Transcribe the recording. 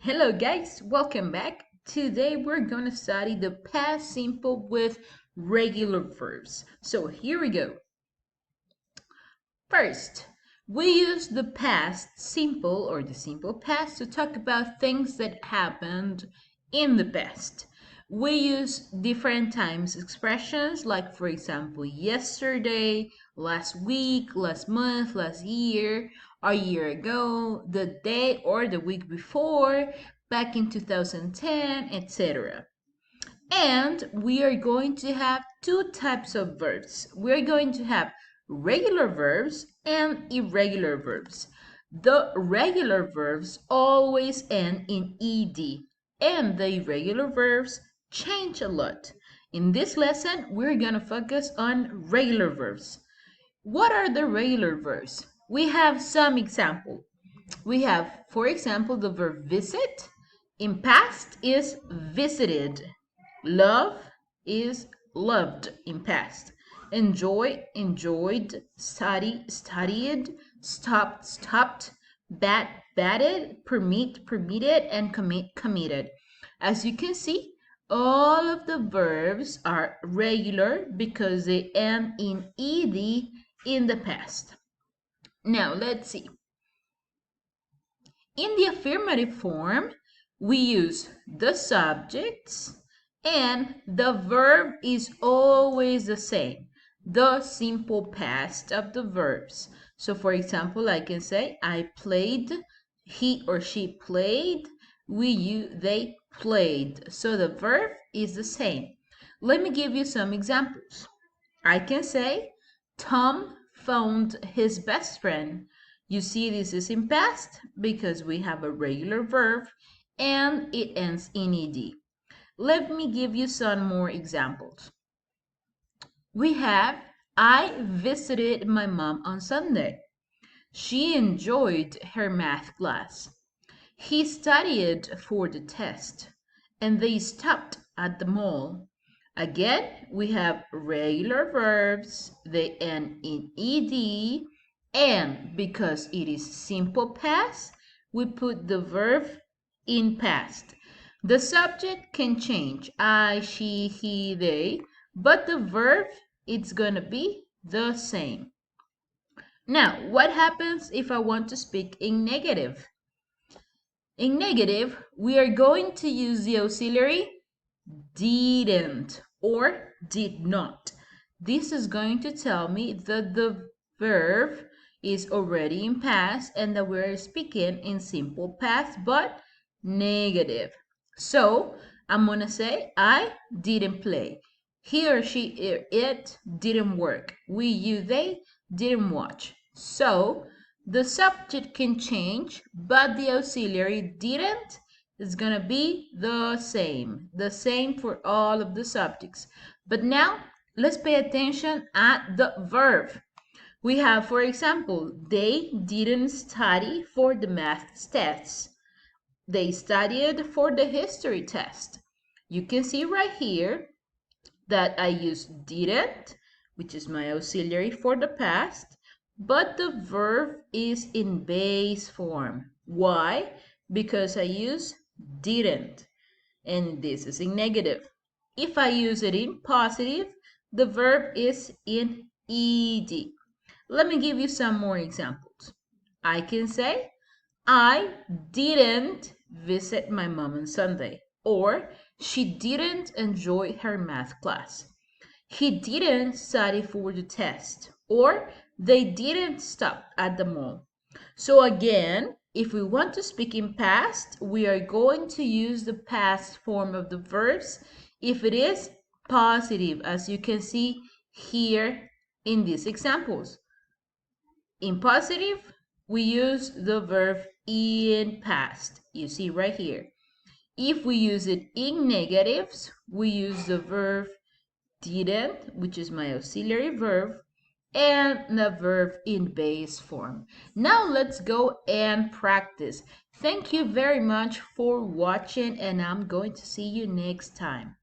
Hello guys, welcome back. Today we're going to study the past simple with regular verbs. So here we go. First, we use the past simple or the simple past to talk about things that happened in the past. We use different times expressions like, for example, yesterday, last week, last month, last year, a year ago, the day or the week before, back in 2010, etc. And we are going to have two types of verbs. We're going to have regular verbs and irregular verbs. The regular verbs always end in ed, and the irregular verbs change a lot. In this lesson, we're going to focus on regular verbs. What are the regular verbs? We have some example. We have, for example, the verb visit. In past is visited. Love is loved in past. Enjoy, enjoyed. Study, studied. Stop, stopped. Bat, batted. Permit, permitted. And commit, committed. As you can see, all of the verbs are regular because they end in ed in the past. Now, let's see. In the affirmative form, we use the subjects and the verb is always the same, the simple past of the verbs. So for example, I can say I played, he or she played, they played. So the verb is the same. Let me give you some examples. I can say Tom phoned his best friend. You see, this is in past because we have a regular verb and it ends in ed. Let me give you some more examples. We have I visited my mom on Sunday. She enjoyed her math class. He studied for the test and they stopped at the mall. Again, we have regular verbs. They end in ed, and because it is simple past, we put the verb in past. The subject can change, I, she, he, they, but the verb, it's going to be the same. Now, what happens if I want to speak in negative? In negative, we are going to use the auxiliary didn't or did not. This is going to tell me that the verb is already in past and that we're speaking in simple past but negative. So I'm going to say I didn't play. He or she, it didn't work. We, you, they didn't watch. So the subject can change, but the auxiliary didn't is going to be the same for all of the subjects. But now let's pay attention at the verb. We have, for example, they didn't study for the math tests. They studied for the history test. You can see right here that I use didn't, which is my auxiliary for the past, but the verb is in base form. Why? Because I use didn't, and this is in negative. If I use it in positive, the verb is in ed. Let me give you some more examples. I can say, I didn't visit my mom on Sunday, or she didn't enjoy her math class. He didn't study for the test, or they didn't stop at the mall. So again, if we want to speak in past, we are going to use the past form of the verbs if it is positive, as you can see here in these examples. In positive, we use the verb in past. You see right here. If we use it in negatives, we use the verb didn't, which is my auxiliary verb, and the verb in base form. Now let's go and practice. Thank you very much for watching, and I'm going to see you next time.